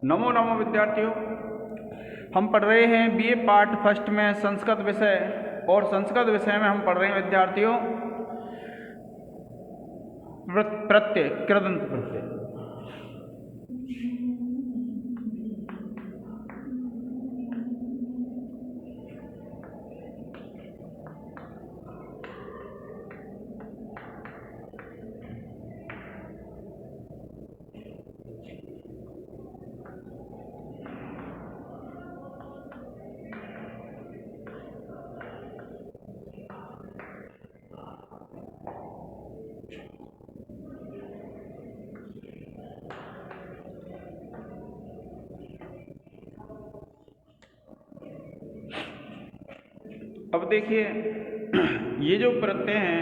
नमो नमो विद्यार्थियों, हम पढ़ रहे हैं बीए पार्ट फर्स्ट में संस्कृत विषय। और संस्कृत विषय में हम पढ़ रहे हैं विद्यार्थियों प्रत्यय, कृदंत प्रत्यय। अब देखिए, ये जो प्रत्यय हैं,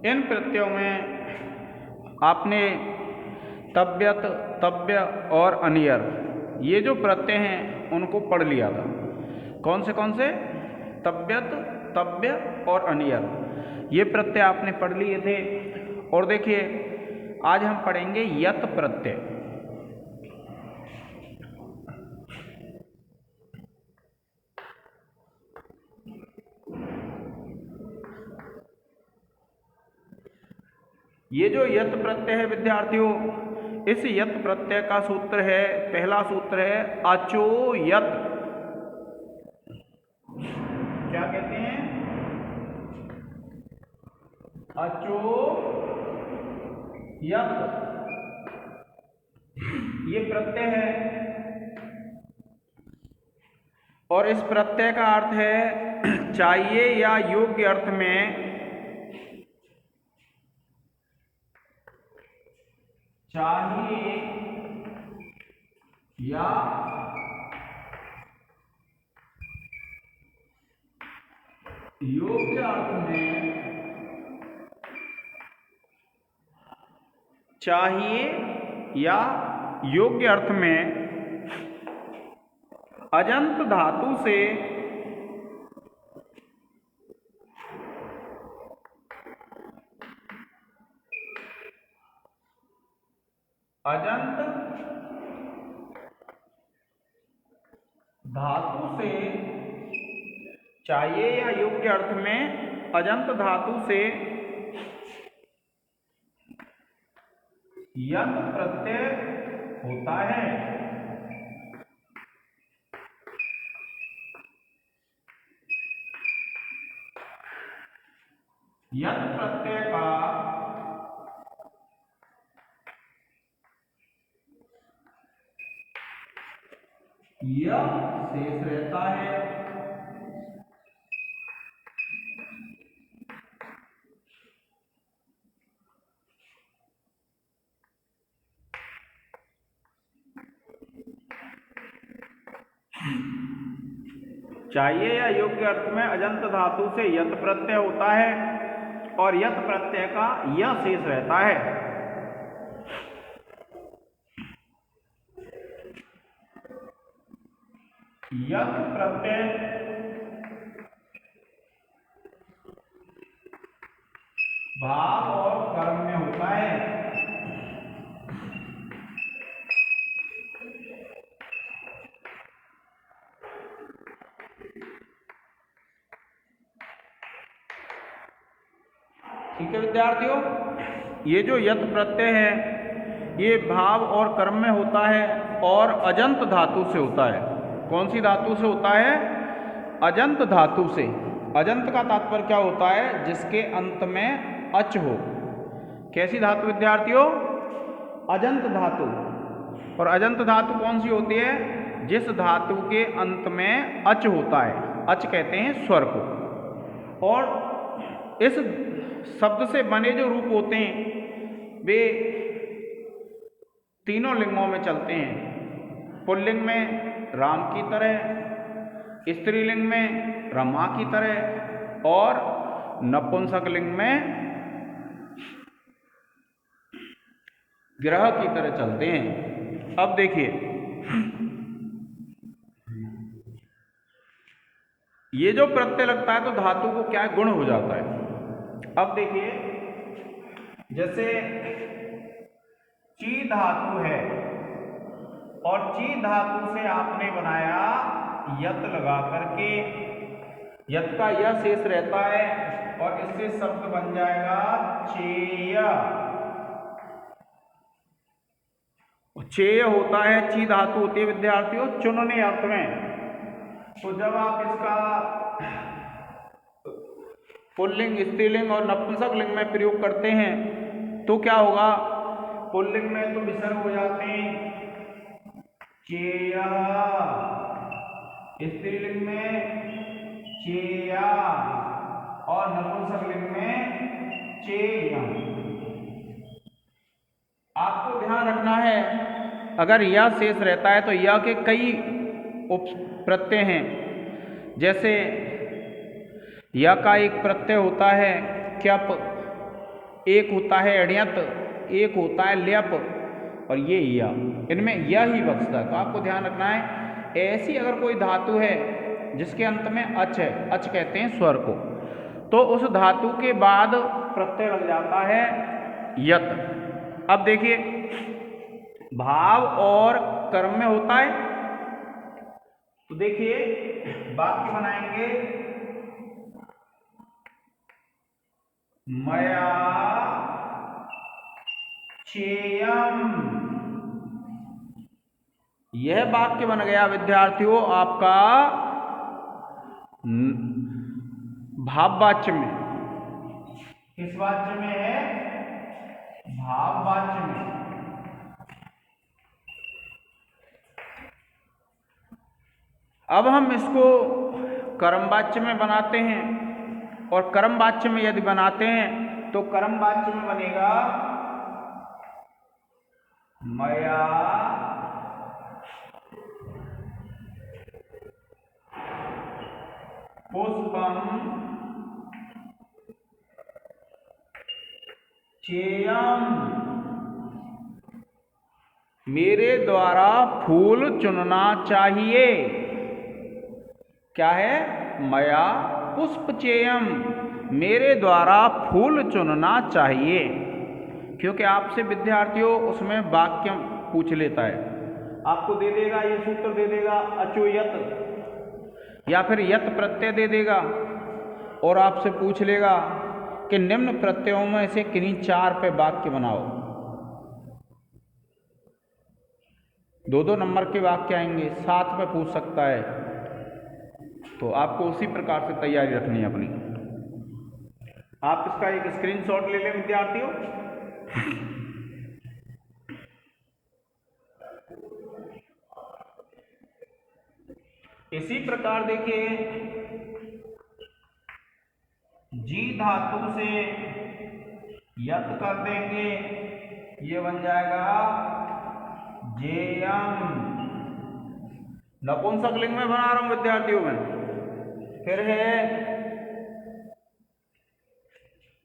इन प्रत्ययों में आपने तव्यत, तव्य और अनियर, ये जो प्रत्यय हैं उनको पढ़ लिया था। कौन से? तव्यत, तव्य और अनियर, ये प्रत्यय आपने पढ़ लिए थे। और देखिए, आज हम पढ़ेंगे यत प्रत्यय। ये जो यत प्रत्यय है विद्यार्थियों, इस यत प्रत्यय का सूत्र है, पहला सूत्र है अचोयत। क्या कहते हैं? अचोयत। ये प्रत्यय है और इस प्रत्यय का अर्थ है चाहिए या योग्य अर्थ में, चाहिए या योग्य अर्थ में, चाहिए या योग्य अर्थ में अजंत धातु से अजंत धातु से, चाहिए या योग्य अर्थ में अजंत धातु से यत प्रत्यय होता है। यत प्रत्यय का यह शेष रहता है। चाहिए या योग्य अर्थ में अजंत धातु से यत प्रत्यय होता है और यत प्रत्यय का यह शेष रहता है। यत प्रत्यय भाव और कर्म में होता है। ठीक है विद्यार्थियों, ये जो यत प्रत्यय है ये भाव और कर्म में होता है और अजंत धातु से होता है। कौन सी धातु से होता है? अजंत धातु से। अजंत का तात्पर्य क्या होता है? जिसके अंत में अच हो। कैसी धातु विद्यार्थियों? अजंत धातु। और अजंत धातु कौन सी होती है? जिस धातु के अंत में अच होता है। अच कहते हैं स्वर को। और इस शब्द से बने जो रूप होते हैं वे तीनों लिंगों में चलते हैं। पुल्लिंग में राम की तरह, स्त्रीलिंग में रमा की तरह और नपुंसक लिंग में ग्रह की तरह चलते हैं। अब देखिए, ये जो प्रत्यय लगता है तो धातु को क्या गुण हो जाता है। अब देखिए, जैसे ची धातु है और ची धातु से आपने बनाया यत लगा करके, यत का यह शेष रहता है और इससे शब्द बन जाएगा चेय। चेय होता है, ची धातु होती है विद्यार्थियों चुनने अर्थ में। तो जब आप इसका पुल्लिंग, स्त्रीलिंग और नपुंसक लिंग में प्रयोग करते हैं तो क्या होगा? पुल्लिंग में तो विसर्ग हो जाते हैं चेय, स्त्रीलिंग में चेया और नपुंसक लिंग में चेयम। आपको ध्यान रखना है, अगर यह शेष रहता है तो यह के कई उप प्रत्यय हैं। जैसे या का एक प्रत्यय होता है क्यप, एक होता है अण्यत, एक होता है ल्यप और ये या, इनमें यह ही बचता है। तो आपको ध्यान रखना है, ऐसी अगर कोई धातु है जिसके अंत में अच है, अच कहते हैं स्वर को, तो उस धातु के बाद प्रत्यय लग जाता है यत। अब देखिए भाव और कर्म में होता है, तो देखिए वाक्य बनाएंगे मया चेयम। यह वाक्य बन गया विद्यार्थियों आपका भाववाच्य में। किस वाच्य में है? भाववाच्य में। अब हम इसको कर्मवाच्य में बनाते हैं, और कर्मवाच्य में यदि बनाते हैं तो कर्मवाच्य में बनेगा मया पुष्पम चेयम। मेरे द्वारा फूल चुनना चाहिए। क्या है? मया पुष्प चेयम, मेरे द्वारा फूल चुनना चाहिए। क्योंकि आपसे विद्यार्थियों उसमें वाक्य पूछ लेता है, आपको दे देगा, ये सूत्र दे देगा अचोयत या फिर यत प्रत्यय दे देगा और आपसे पूछ लेगा कि निम्न प्रत्ययों में से किन्हीं 4 पे वाक्य बनाओ। 2-2 नंबर के वाक्य आएंगे, 7 पे पूछ सकता है। तो आपको उसी प्रकार से तैयारी रखनी है अपनी। आप इसका एक स्क्रीनशॉट ले लें विद्यार्थियों। इसी प्रकार देखिए जी धातु से यत कर देंगे, ये बन जाएगा जेयम। नपुंसक लिंग में बना रहा हूं विद्यार्थियों में। फिर है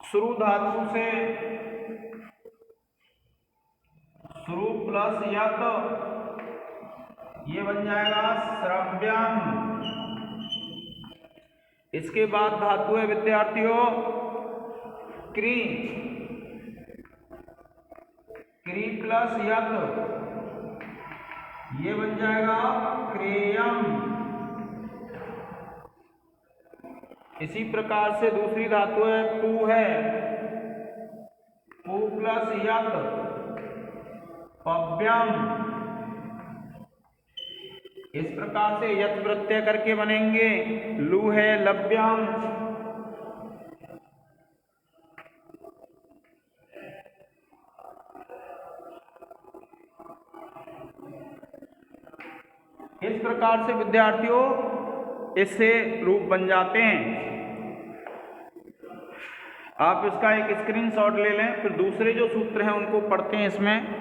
श्रु धातु से श्रु प्लस यत, ये बन जाएगा श्रव्यम। इसके बाद धातु है विद्यार्थियों क्री, क्री प्लस यत, ये बन जाएगा क्रेयम। इसी प्रकार से दूसरी धातु है पू, है पू प्लस यत पव्यम। इस प्रकार से यत प्रत्यय करके बनेंगे लू है लव्यम। इस प्रकार से विद्यार्थियों इससे रूप बन जाते हैं। आप इसका एक स्क्रीनशॉट ले लें, फिर दूसरे जो सूत्र हैं उनको पढ़ते हैं इसमें।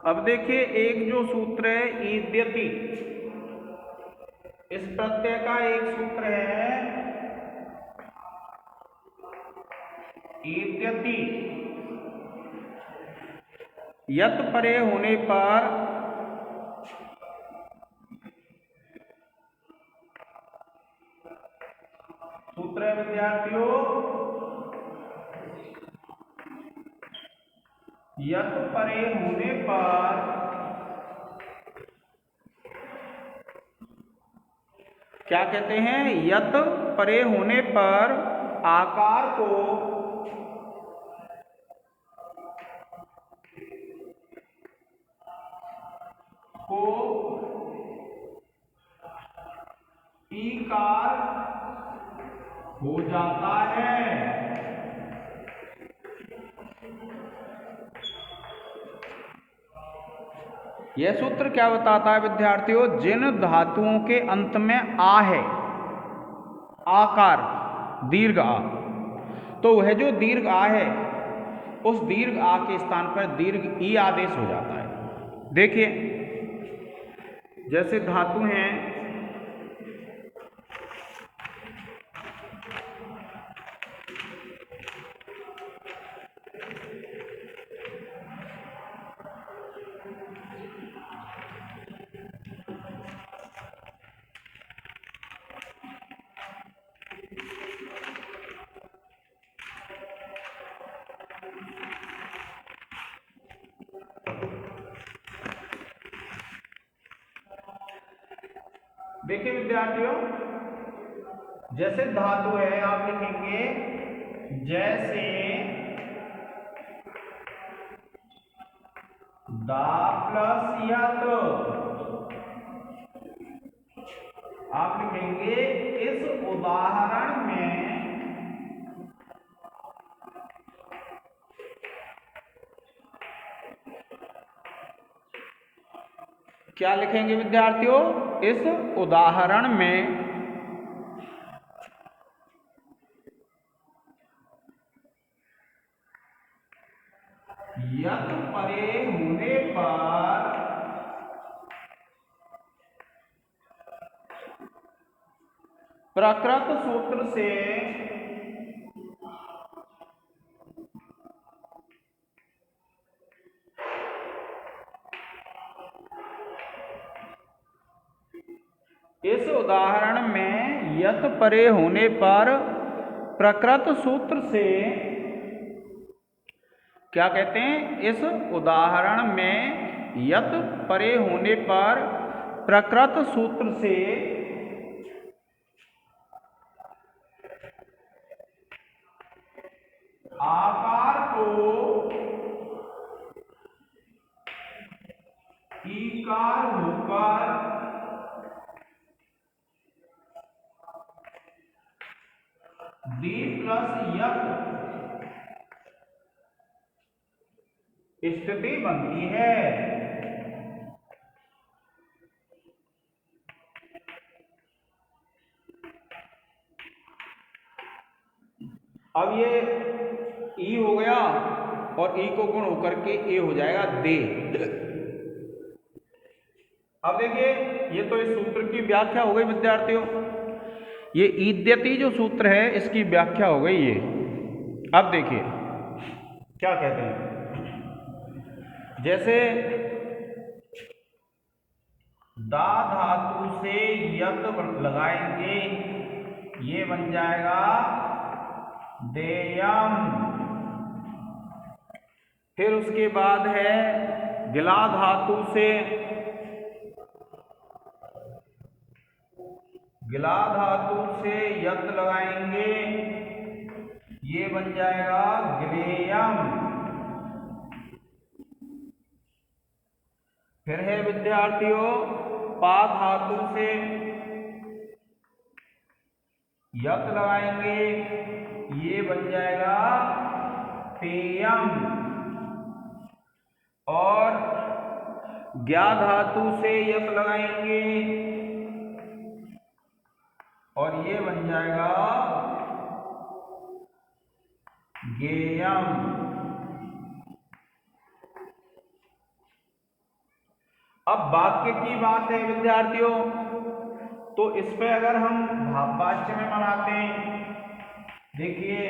अब देखिए एक जो सूत्र है ईद्यति, इस प्रत्यय का एक सूत्र है ईद्यति। यत परे होने पर सूत्र है विद्यार्थियों, यत परे होने पर क्या कहते हैं, यत परे होने पर आकार को ईकार हो जाता है। यह सूत्र क्या बताता है विद्यार्थियों, जिन धातुओं के अंत में आ है, आकार दीर्घ आ, तो वह जो दीर्घ आ है उस दीर्घ आ के स्थान पर दीर्घ ई आदेश हो जाता है। देखिए जैसे धातु हैं देखिए विद्यार्थियों, जैसे धातु है आप लिखेंगे जैसे दा प्लस यत, आप लिखेंगे इस उदाहरण में क्या लिखेंगे विद्यार्थियों, इस उदाहरण में यत परे होने पर प्रकृत सूत्र से इस उदाहरण में यत परे होने पर प्रकृत सूत्र से क्या कहते हैं, इस उदाहरण में यत परे होने पर प्रकृत सूत्र से आकार को ईकार होकर दी प्लस यत स्थिति बनती है। अब ये ई हो गया और ई को गुण होकर के ए हो जाएगा दे। अब देखिए ये तो इस सूत्र की व्याख्या हो गई विद्यार्थियों, ये ईद्यति जो सूत्र है इसकी व्याख्या हो गई ये। अब देखिए क्या कहते हैं, जैसे दा धातु से यत लगाएंगे, ये बन जाएगा देयम। फिर उसके बाद है गिला धातु से यत लगाएंगे, ये बन जाएगा गिलेयम। फिर है विद्यार्थियों पा धातु से यत लगाएंगे, ये बन जाएगा पेयम। और ज्ञा धातु से यत लगाएंगे और ये बन जाएगा गेयम। अब वाक्य की बात है विद्यार्थियों, तो इस पे अगर हम भाववाच्य में बनाते हैं, देखिए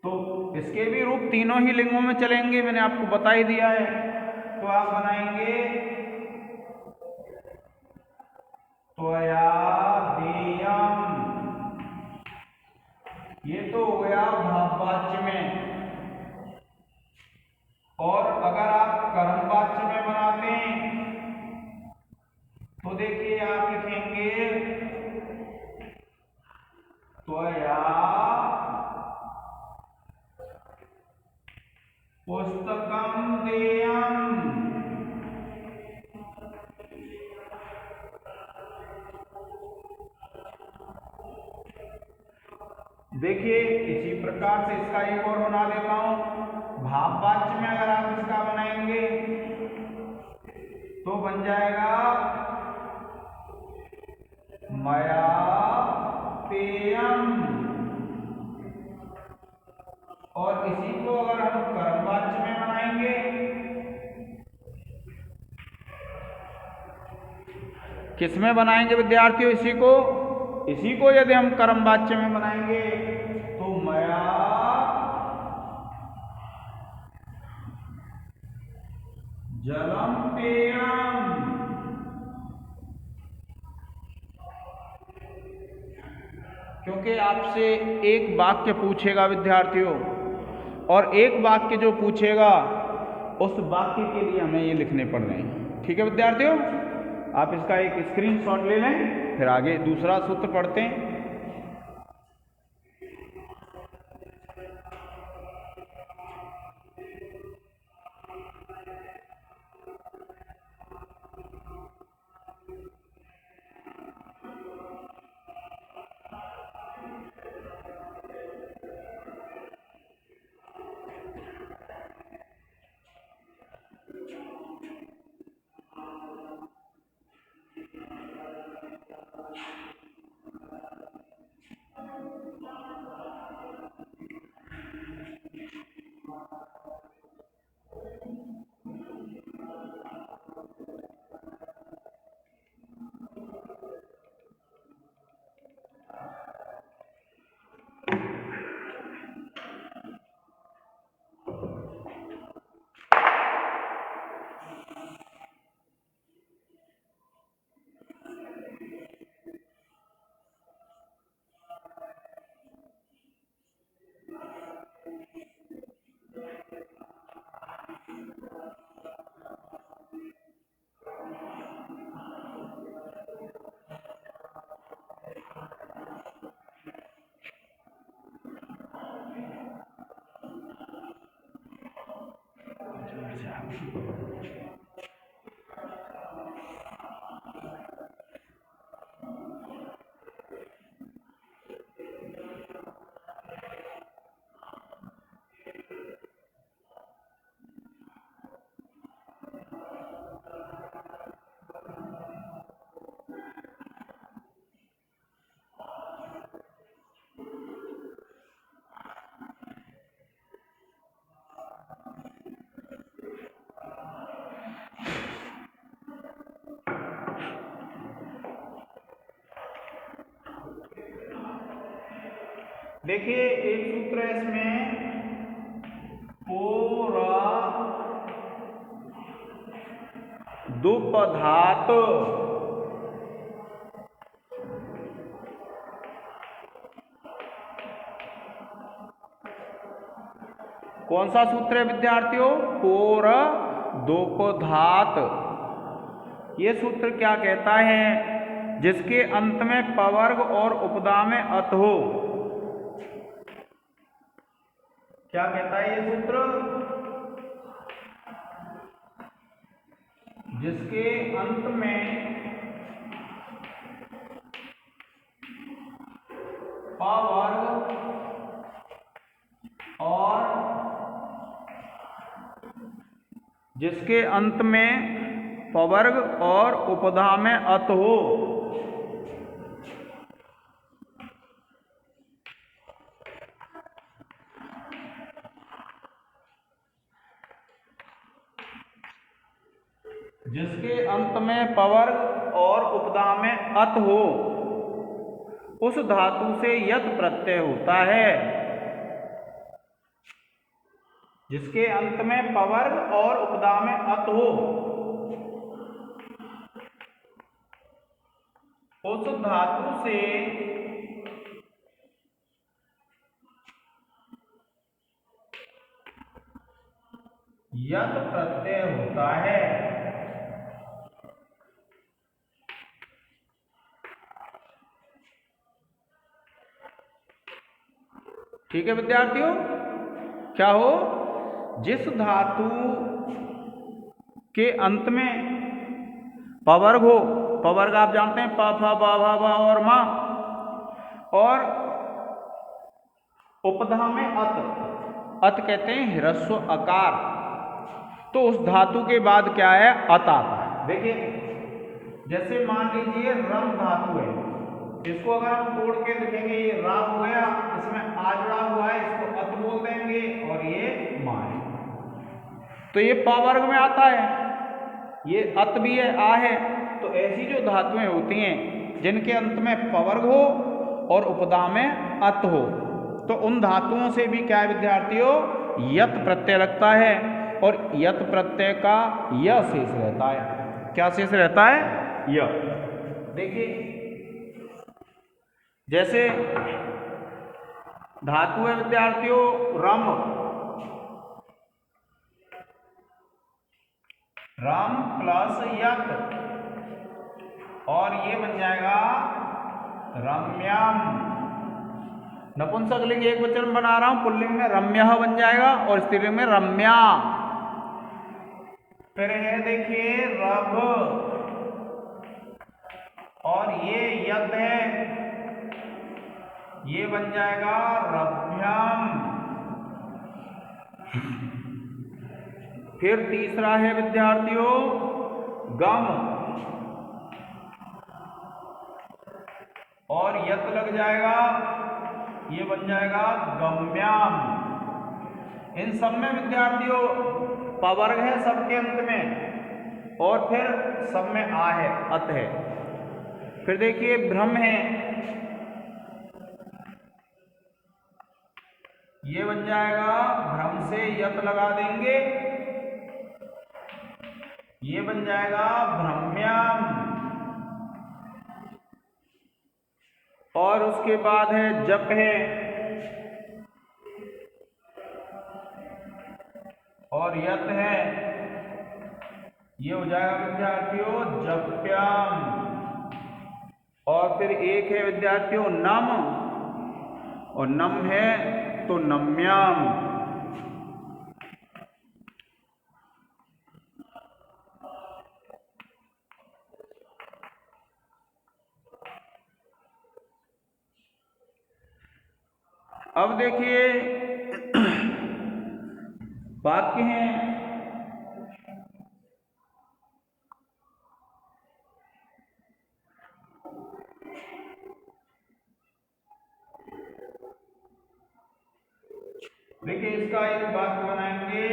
तो इसके भी रूप तीनों ही लिंगों में चलेंगे, मैंने आपको बता ही दिया है। तो आप बनाएंगे त्वया देयम्, ये तो हो गया भाववाच्य में। और अगर आप कर्मवाच्य में बनाते हैं तो देखिए आप लिखेंगे त्वया पुस्तकं देयम्। देखिए इसी प्रकार से इसका एक और बना देता हूं। भाववाच्य में अगर आप इसका बनाएंगे तो बन जाएगा मया पेयम्। और इसी को अगर हम कर्मवाच्य में बनाएंगे, किस में बनाएंगे विद्यार्थियों? इसी को यदि हम कर्मवाच्य में बनाएंगे तो मया जलम पेयम्। क्योंकि आपसे एक वाक्य पूछेगा विद्यार्थियों, और एक वाक्य जो पूछेगा उस वाक्य के लिए हमें ये लिखने पड़ रहे हैं। ठीक है विद्यार्थियों, आप इसका एक स्क्रीनशॉट ले लें, फिर आगे दूसरा सूत्र पढ़ते हैं। देखिए एक सूत्र है इसमें, पोरा दुपधात। कौन सा सूत्र है विद्यार्थियों? पोर दोपधात। ये सूत्र क्या कहता है? जिसके अंत में पवर्ग और उपदा में अत हो। क्या कहता है ये सूत्र? जिसके अंत में पवर्ग और जिसके अंत में पवर्ग और उपधा में अत हो। जिसके अंत में पवर्ग और उपधा में अत हो, उस धातु से यत प्रत्यय होता है। जिसके अंत में पवर्ग और उपधा में अत हो, उस धातु से यत प्रत्यय होता है। ठीक है विद्यार्थियों, क्या हो, जिस धातु के अंत में पवर्ग हो, पवर्ग आप जानते हैं प फ ब भ भ और मा, और उपधा में अत, अत कहते हैं ह्रस्व अकार, तो उस धातु के बाद क्या है, अत आता है। देखिए जैसे मान लीजिए रम धातु है, इसको अगर हम तोड़ के देखेंगे, ये रा हो गया, इसमें आ जुड़ा हुआ है, इसको अत बोल देंगे, और ये मा है, तो ये प वर्ग में आता है, ये अत भी है, आ है। तो ऐसी जो धातुएं होती हैं जिनके अंत में पवर्ग हो और उपधा में अत हो, तो उन धातुओं से भी क्या है विद्यार्थियों, यत प्रत्यय लगता है, और यत प्रत्यय का य शेष रहता है। क्या शेष रहता है, य। देखिए जैसे धातु है विद्यार्थियों रम, रम प्लस यत, और ये बन जाएगा रम्यम। नपुंसकलिंग एक वचन बना रहा हूं, पुल्लिंग में रम्यः बन जाएगा और स्त्रीलिंग में रम्या। फिर है देखिए रभ, और ये यत है, ये बन जाएगा रभ्यम। फिर तीसरा है विद्यार्थियों गम, और यत लग जाएगा, ये बन जाएगा गम्याम। इन सब में विद्यार्थियों पवर्ग है सबके अंत में, और फिर सब में आ है, अत है। फिर देखिए भ्रम है, ये बन जाएगा, भ्रम से यत लगा देंगे, ये बन जाएगा भ्रम्याम। और उसके बाद है जप है, और यत है, ये हो जाएगा विद्यार्थियों जप्याम। और फिर एक है विद्यार्थियों नम, और नम है तो नम्याम। अब देखिए वाक्य हैं, देखिए इसका एक वाक्य बनाएंगे,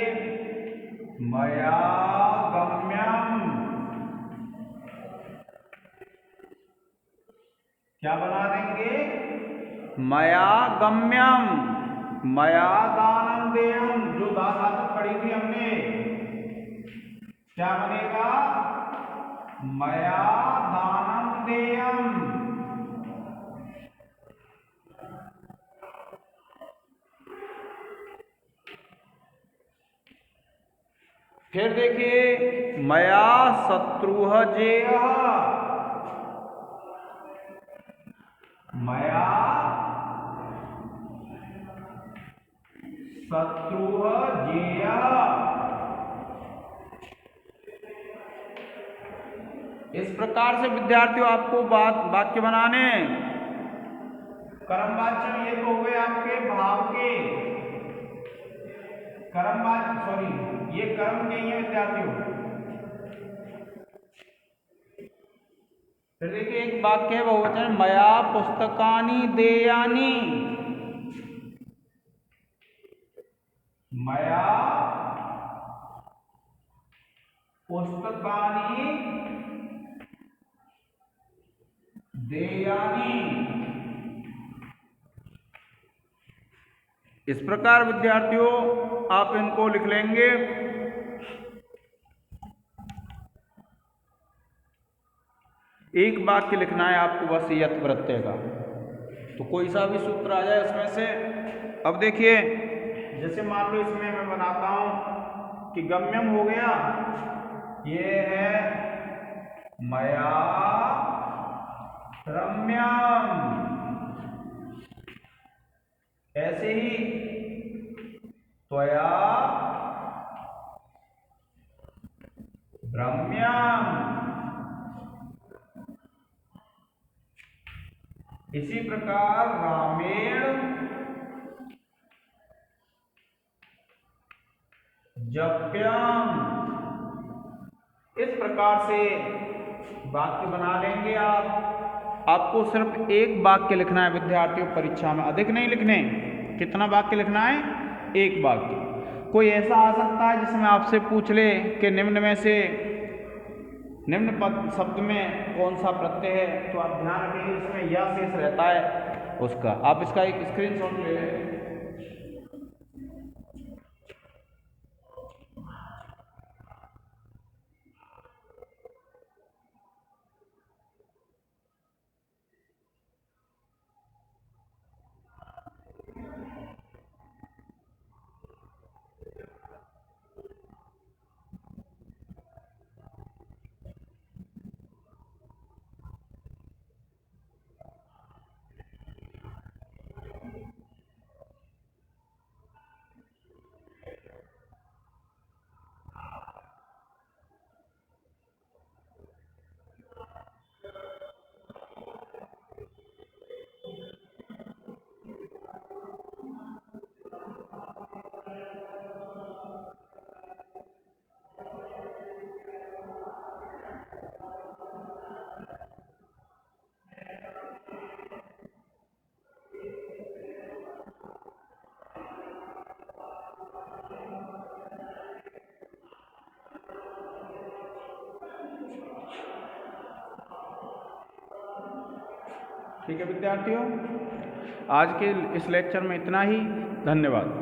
मया गम्यम। क्या बना देंगे, मया गम्यम, मया दानम देयम, जो धातु पढ़ी थी हमने, क्या बनेगा, मया दानम देयम। फिर देखिए मया शत्रुः जेयः, मया शत्रुः जेयः। इस प्रकार से विद्यार्थियों आपको वाक्य बनाने। कर्मवाच्य ये तो हो गए आपके भाव के, कर्मवाच्य सॉरी ये कर्म नहीं है विद्यार्थियों। फिर देखिए एक वाक्य है बहुवचन, मया पुस्तकानि देयानि, मया पुस्तकानि देयानि। इस प्रकार विद्यार्थियों आप इनको लिख लेंगे। एक वाक्य लिखना है आपको बस यत् प्रत्यय का, तो कोई सा भी सूत्र आ जाए उसमें से। अब देखिए, जैसे मान लो इसमें मैं बनाता हूं कि गम्यम हो गया, ये है मया रम्यम, ऐसे ही त्वया रम्यम, इसी प्रकार रामेण जप्यम। इस प्रकार से वाक्य बना लेंगे आप। आपको सिर्फ एक वाक्य लिखना है विद्यार्थियों परीक्षा में, अधिक नहीं लिखने। कितना वाक्य लिखना है? एक वाक्य। कोई ऐसा आ सकता है जिसमें आपसे पूछ ले कि निम्न में से निम्न पद शब्द में कौन सा प्रत्यय है, तो आप ध्यान रखिए इसमें या शेष रहता है उसका। आप इसका एक स्क्रीनशॉट ले लें। ठीक है विद्यार्थियों, आज के इस लेक्चर में इतना ही। धन्यवाद।